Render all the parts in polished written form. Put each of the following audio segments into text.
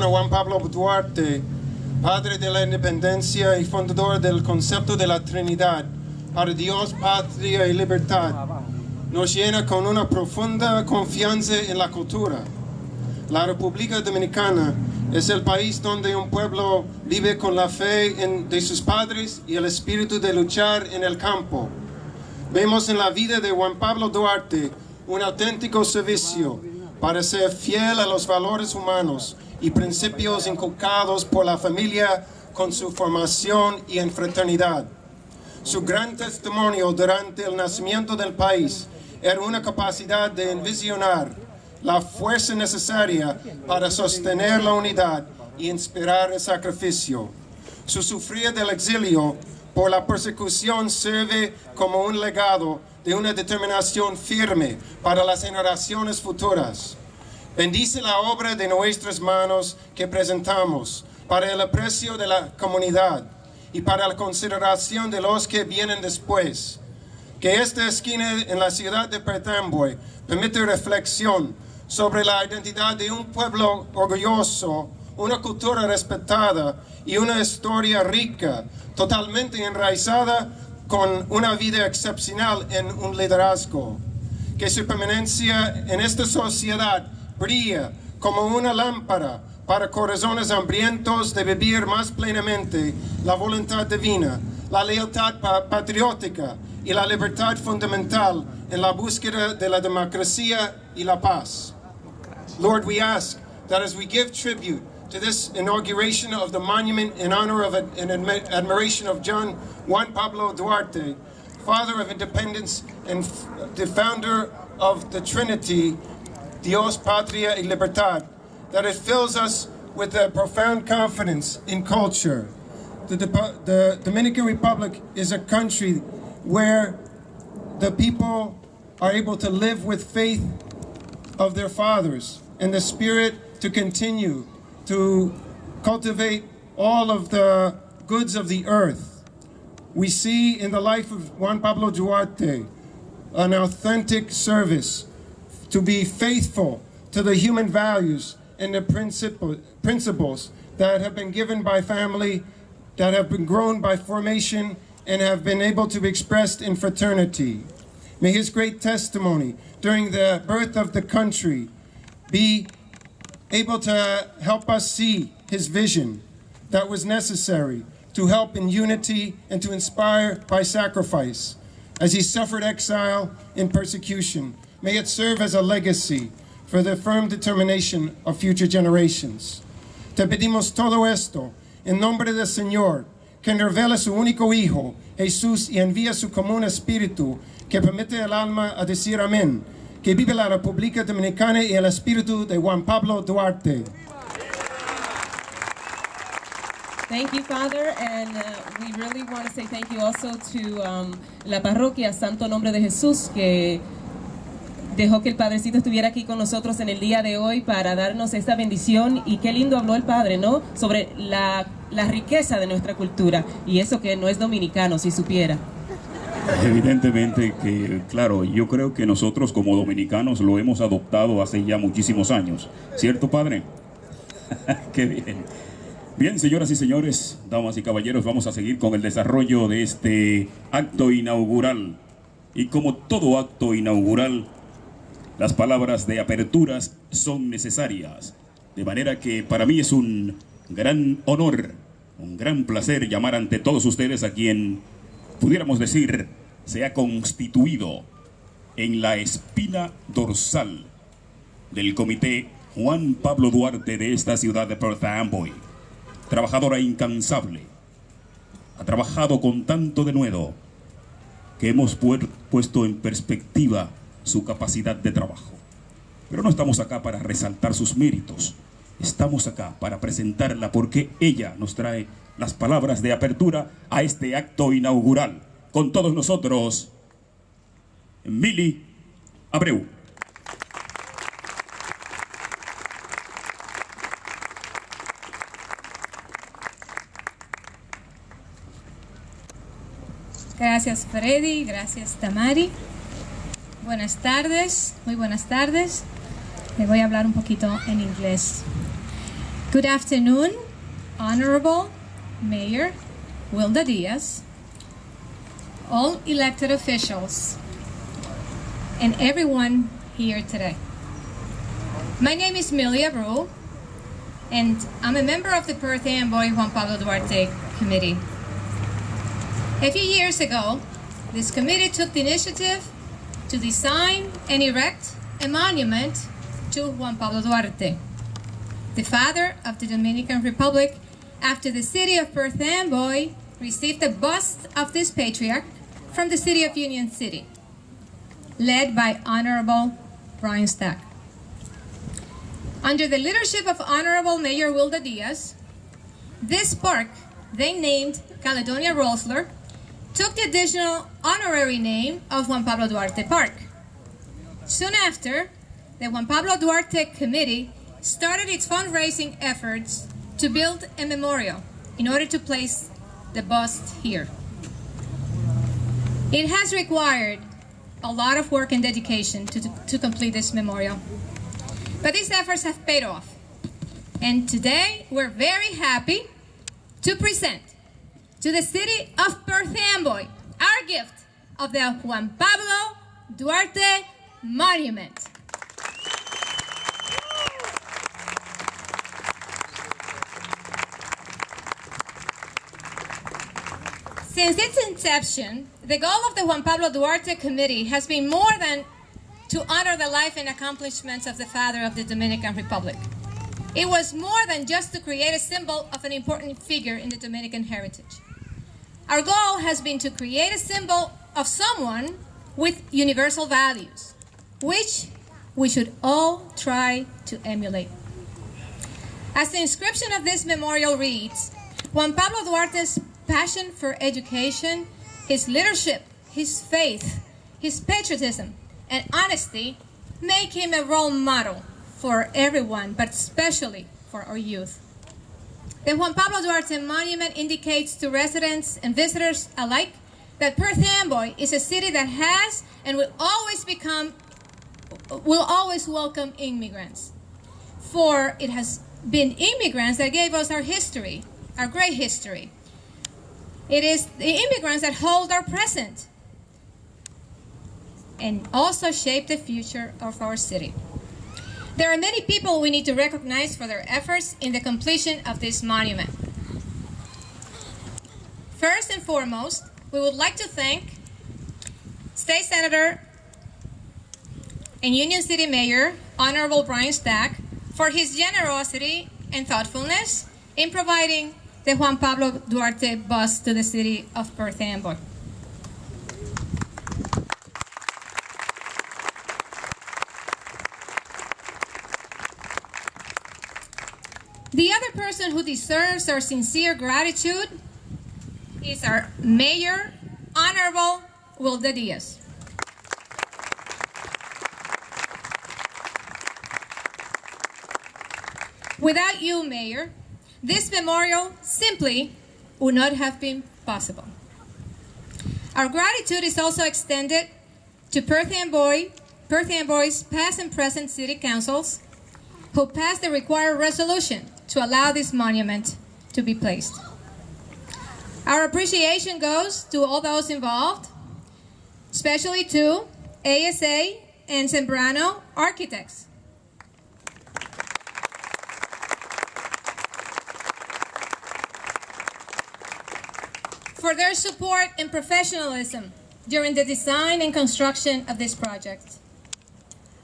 a Juan Pablo Duarte, padre de la independencia y fundador del concepto de la Trinidad, para Dios, patria y libertad, nos llena con una profunda confianza en la cultura. La República Dominicana es el país donde un pueblo vive con la fe de sus padres y el espíritu de luchar en el campo. Vemos en la vida de Juan Pablo Duarte un auténtico servicio para ser fiel a los valores humanos y principios inculcados por la familia con su formación y en fraternidad. Su gran testimonio durante el nacimiento del país era una capacidad de envisionar la fuerza necesaria para sostener la unidad y inspirar el sacrificio. Su sufrir del exilio por la persecución sirve como un legado de una determinación firme para las generaciones futuras. Bendice la obra de nuestras manos que presentamos para el aprecio de la comunidad y para la consideración de los que vienen después. Que esta esquina en la ciudad de PERTH AMBOY permite reflexión sobre la identidad de un pueblo orgulloso, una cultura respetada y una historia rica, totalmente enraizada con una vida excepcional en un liderazgo. Que su permanencia en esta sociedad brilla como una lámpara para corazones hambrientos de vivir más plenamente la voluntad divina, la lealtad patriótica y la libertad fundamental en la búsqueda de la democracia y la paz. Lord, we ask that as we give tribute to this inauguration of the monument in honor of and admiration of Juan Pablo Duarte, father of independence and the founder of the Trinity, Dios, Patria y Libertad, that it fills us with a profound confidence in culture. The Dominican Republic is a country where the people are able to live with faith of their fathers and the spirit to continue to cultivate all of the goods of the earth. We see in the life of Juan Pablo Duarte an authentic service to be faithful to the human values and the principles that have been given by family, that have been grown by formation, and have been able to be expressed in fraternity. May his great testimony during the birth of the country be able to help us see his vision that was necessary to help in unity and to inspire by sacrifice. As he suffered exile and persecution, may it serve as a legacy for the firm determination of future generations. Te pedimos todo esto en nombre del Señor, quien revela su único Hijo, Jesús, y envía su común Espíritu, que permite al alma a decir amén. Que vive la República Dominicana y el espíritu de Juan Pablo Duarte. Thank you, Father, and we really want to say thank you also to la parroquia Santo Nombre de Jesús, que dejó que el Padrecito estuviera aquí con nosotros en el día de hoy para darnos esta bendición. Y qué lindo habló el Padre, ¿no? Sobre la riqueza de nuestra cultura, y eso que no es dominicano, si supiera. Evidentemente que, claro, yo creo que nosotros como dominicanos lo hemos adoptado hace ya muchísimos años. ¿Cierto, Padre? Qué bien. Bien, señoras y señores, damas y caballeros, vamos a seguir con el desarrollo de este acto inaugural. Y como todo acto inaugural, las palabras de aperturas son necesarias. De manera que para mí es un gran honor, un gran placer llamar ante todos ustedes a quien, pudiéramos decir, se ha constituido en la espina dorsal del comité Juan Pablo Duarte de esta ciudad de PERTH AMBOY. Trabajadora incansable, ha trabajado con tanto denuedo que hemos puesto en perspectiva su capacidad de trabajo. Pero no estamos acá para resaltar sus méritos, estamos acá para presentarla porque ella nos trae las palabras de apertura a este acto inaugural. Con todos nosotros, Mili Abreu. Gracias, Freddy, gracias, Tamari. Buenas tardes, muy buenas tardes. Le voy a hablar un poquito en inglés. Good afternoon, Honorable Mayor Wilda Diaz, all elected officials, and everyone here today. My name is Milia Bru, and I'm a member of the Perth Amboy Juan Pablo Duarte Committee. A few years ago, this committee took the initiative to design and erect a monument to Juan Pablo Duarte, the father of the Dominican Republic, after the city of Perth Amboy received a bust of this patriarch from the city of Union City, led by Honorable Brian Stack. Under the leadership of Honorable Mayor Wilda Diaz, this park, they named Caledonia Rosler, took the additional honorary name of Juan Pablo Duarte Park. Soon after, the Juan Pablo Duarte Committee started its fundraising efforts to build a memorial in order to place the bust here. It has required a lot of work and dedication to complete this memorial, but these efforts have paid off. And today, we're very happy to present to the city of Perth Amboy our gift of the Juan Pablo Duarte Monument. Since its inception, the goal of the Juan Pablo Duarte Committee has been more than to honor the life and accomplishments of the father of the Dominican Republic. It was more than just to create a symbol of an important figure in the Dominican heritage. Our goal has been to create a symbol of someone with universal values, which we should all try to emulate. As the inscription of this memorial reads, Juan Pablo Duarte's passion for education, his leadership, his faith, his patriotism, and honesty make him a role model for everyone, but especially for our youth. The Juan Pablo Duarte Monument indicates to residents and visitors alike that Perth Amboy is a city that has and will always welcome immigrants. For it has been immigrants that gave us our history, our great history. It is the immigrants that hold our present and also shape the future of our city. There are many people we need to recognize for their efforts in the completion of this monument. First and foremost, we would like to thank State Senator and Union City Mayor, Honorable Brian Stack, for his generosity and thoughtfulness in providing the Juan Pablo Duarte bust to the city of Perth Amboy. The other person who deserves our sincere gratitude is our Mayor, Honorable Wilda Diaz. Without you, Mayor, this memorial simply would not have been possible. Our gratitude is also extended to Perth Amboy's past and present city councils who passed the required resolution to allow this monument to be placed. Our appreciation goes to all those involved, especially to ASA and Sembrano architects, for their support and professionalism during the design and construction of this project.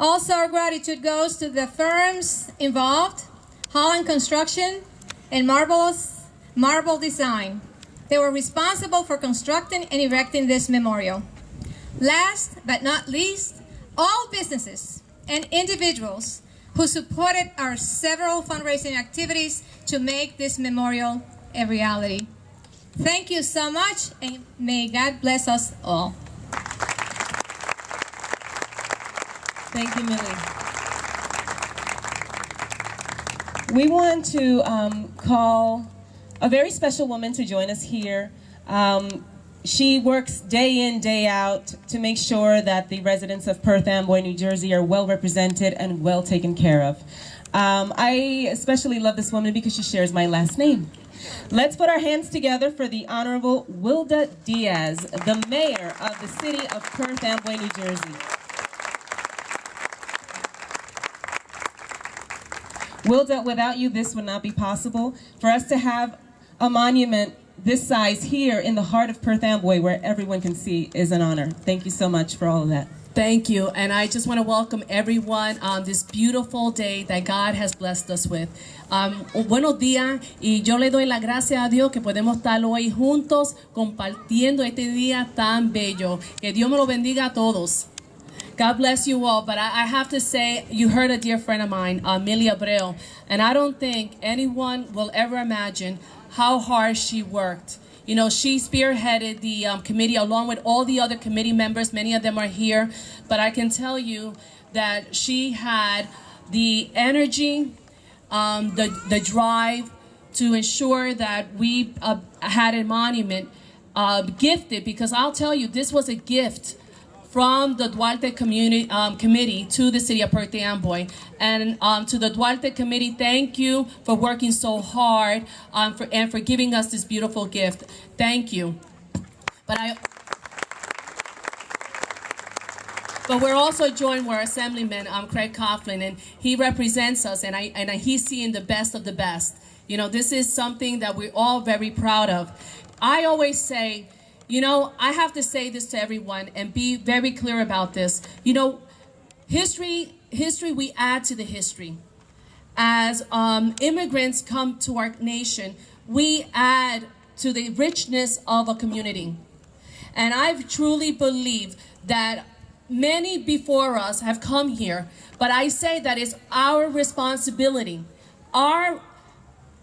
Also, our gratitude goes to the firms involved, Holland Construction and Marble Design. They were responsible for constructing and erecting this memorial. Last but not least, all businesses and individuals who supported our several fundraising activities to make this memorial a reality. Thank you so much, and may God bless us all. Thank you, Millie. We want to call a very special woman to join us here. She works day in, day out to make sure that the residents of Perth Amboy, New Jersey are well represented and well taken care of. I especially love this woman because she shares my last name. Let's put our hands together for the Honorable Wilda Diaz, the mayor of the city of Perth Amboy, New Jersey. Wilda, without you, this would not be possible. For us to have a monument this size here in the heart of Perth Amboy where everyone can see is an honor. Thank you so much for all of that. Thank you, and I just want to welcome everyone on this beautiful day that God has blessed us with. Buenos días, y yo le doy la gracia a Dios que podemos estar hoy juntos compartiendo este día tan bello. Que Dios me lo bendiga a todos. God bless you all, but I have to say, you heard a dear friend of mine, Amelia Abreu, and I don't think anyone will ever imagine how hard she worked. You know, she spearheaded the committee along with all the other committee members. Many of them are here. But I can tell you that she had the energy, the drive to ensure that we had a monument gifted. Because I'll tell you, this was a gift from the Duarte Committee to the city of Perth Amboy. And to the Duarte Committee, thank you for working so hard and for giving us this beautiful gift. Thank you. But we're also joined with our Assemblyman, Craig Coughlin, and he represents us, and he's seeing the best of the best. You know, this is something that we're all very proud of. I always say, you know, I have to say this to everyone and be very clear about this. You know, history, we add to the history. As immigrants come to our nation, we add to the richness of a community. And I truly believe that many before us have come here, but I say that it's our responsibility, our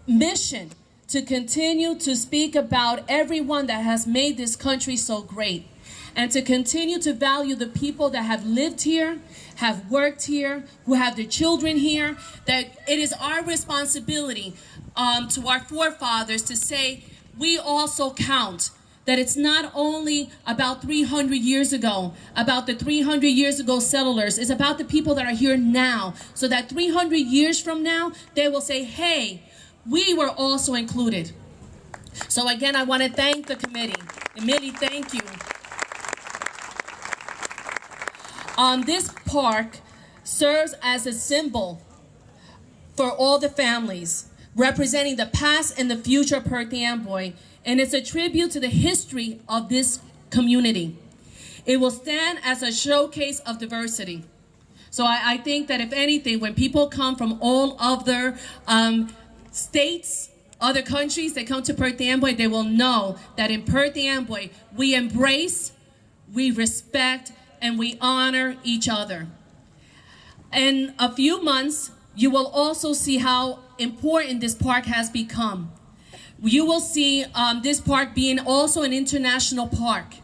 mission, to continue to speak about everyone that has made this country so great, and to continue to value the people that have lived here, have worked here, who have their children here, that it is our responsibility to our forefathers to say we also count, that it's not only about 300 years ago, about the 300 years ago settlers, it's about the people that are here now, so that 300 years from now, they will say, hey, we were also included. So again, I want to thank the committee. Emily, thank you. This park serves as a symbol for all the families, representing the past and the future of Perth Amboy, and it's a tribute to the history of this community. It will stand as a showcase of diversity. So I think that if anything, when people come from all other states, other countries, they come to Perth Amboy, they will know that in Perth Amboy, we embrace, we respect, and we honor each other. In a few months, you will also see how important this park has become. You will see this park being also an international park.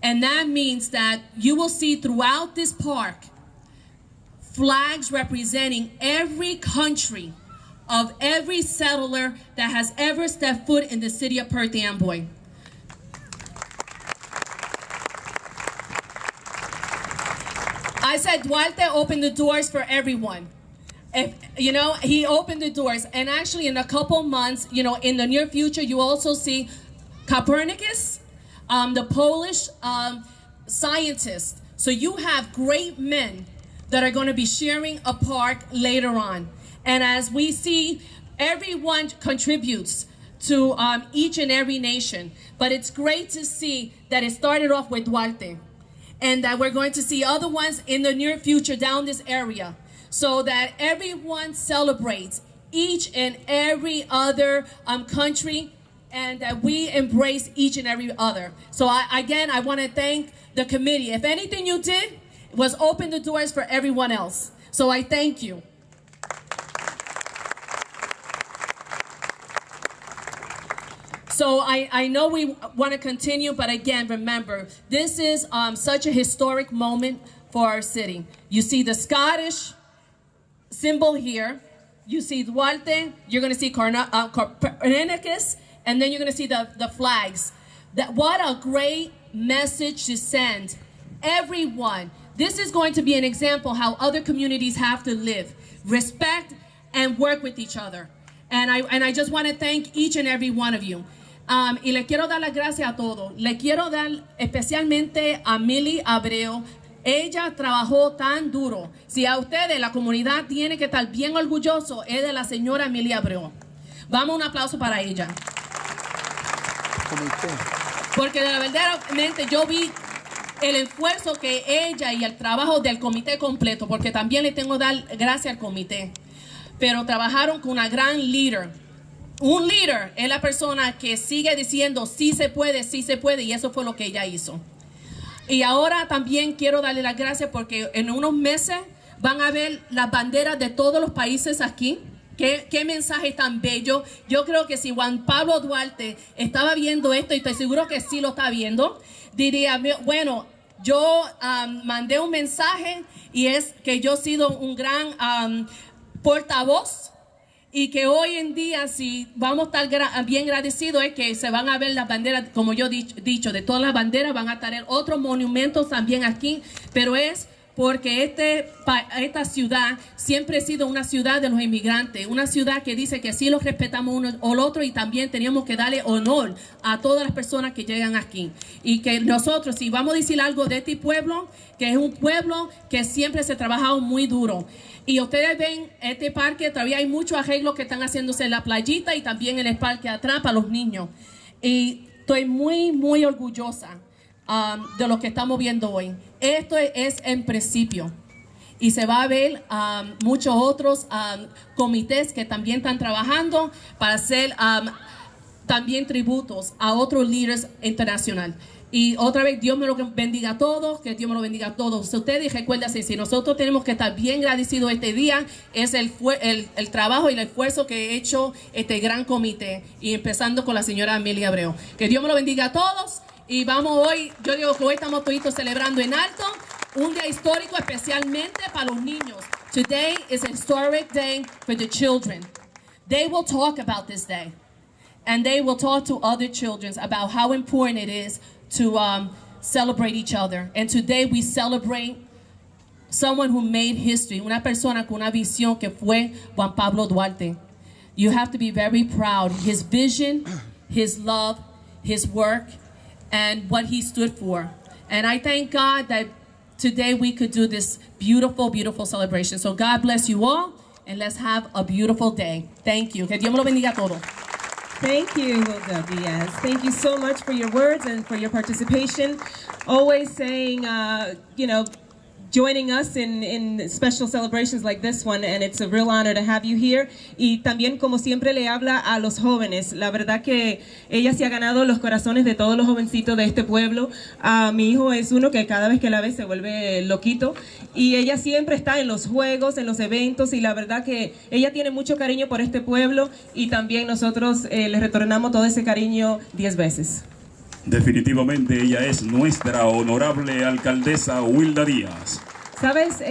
And that means that you will see throughout this park flags representing every country of every settler that has ever stepped foot in the city of Perth Amboy. I said Duarte opened the doors for everyone. If, you know, he opened the doors, and actually in a couple months, you know, in the near future, you also see Copernicus, the Polish scientist. So you have great men that are going to be sharing a park later on. And as we see, everyone contributes to each and every nation. But it's great to see that it started off with Duarte, and that we're going to see other ones in the near future down this area, so that everyone celebrates each and every other country, and that we embrace each and every other. So again, I want to thank the committee. If anything you did was open the doors for everyone else. So I thank you. So I know we want to continue, but again, remember, this is such a historic moment for our city. You see the Scottish symbol here. You see Duarte. You're going to see Copernicus, and then you're going to see the flags. What a great message to send everyone. This is going to be an example how other communities have to live. respect, and work with each other. And I just want to thank each and every one of you. Y le quiero dar las gracias a todos. Le quiero dar especialmente a Milly Abreu. Ella trabajó tan duro. Si a ustedes, la comunidad, tiene que estar bien orgulloso, es de la señora Milly Abreu. Vamos, un aplauso para ella. Porque verdaderamente yo vi el esfuerzo que ella y el trabajo del comité completo, porque también le tengo que dar gracias al comité. Pero trabajaron con una gran líder. Un líder es la persona que sigue diciendo sí se puede, y eso fue lo que ella hizo. Y ahora también quiero darle las gracias porque en unos meses van a ver las banderas de todos los países aquí. Qué mensaje tan bello. Yo creo que si Juan Pablo Duarte estaba viendo esto, y estoy seguro que sí lo está viendo, diría, bueno, yo mandé un mensaje y es que yo he sido un gran portavoz. Y que hoy en día, si vamos a estar bien agradecidos, es que se van a ver las banderas, como yo he dicho, de todas las banderas, van a tener otros monumentos también aquí, pero es porque esta ciudad siempre ha sido una ciudad de los inmigrantes, una ciudad que dice que sí los respetamos uno al otro y también tenemos que darle honor a todas las personas que llegan aquí. Y que nosotros, si vamos a decir algo de este pueblo, que es un pueblo que siempre se ha trabajado muy duro. Y ustedes ven este parque, todavía hay muchos arreglos que están haciéndose en la playita y también en el parque atrás para los niños. Y estoy muy, muy orgullosa de lo que estamos viendo hoy. Esto es en principio. Y se va a ver muchos otros comités que también están trabajando para hacer también tributos a otros líderes internacionales. Y otra vez, Dios me lo bendiga a todos, que Dios me lo bendiga a todos ustedes. Y recuérdense, si nosotros tenemos que estar bien agradecidos este día, es el trabajo y el esfuerzo que ha hecho este gran comité. Y empezando con la señora Milly Abreu. Que Dios me lo bendiga a todos. Y vamos hoy, yo digo que hoy estamos todos celebrando en alto un día histórico especialmente para los niños. Today is a historic day for the children. They will talk about this day. And they will talk to other children about how important it is to celebrate each other. And today we celebrate someone who made history, una persona con una visión que fue Juan Pablo Duarte. You have to be very proud. His vision, his love, his work, and what he stood for. And I thank God that today we could do this beautiful, beautiful celebration. So God bless you all, and let's have a beautiful day. Thank you. Que Dios me lo bendiga a todos. Thank you, Hilda Diaz. Thank you so much for your words and for your participation. Always saying, joining us in special celebrations like this one, and it's a real honor to have you here. Y también, como siempre, le habla a los jóvenes. La verdad que ella se ha ganado los corazones de todos los jovencitos de este pueblo. Mi hijo es uno que cada vez que la ve se vuelve loquito. Y ella siempre está en los juegos, en los eventos, y la verdad que ella tiene mucho cariño por este pueblo, y también nosotros le retornamos todo ese cariño 10 veces. Definitivamente ella es nuestra honorable alcaldesa Hilda Díaz. Sabes,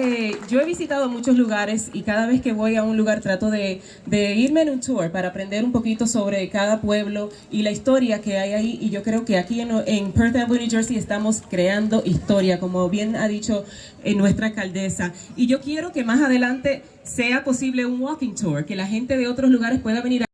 yo he visitado muchos lugares y cada vez que voy a un lugar trato de irme en un tour para aprender un poquito sobre cada pueblo y la historia que hay ahí. Y yo creo que aquí en Perth Amboy, New Jersey, estamos creando historia, como bien ha dicho nuestra alcaldesa. Y yo quiero que más adelante sea posible un walking tour, que la gente de otros lugares pueda venir a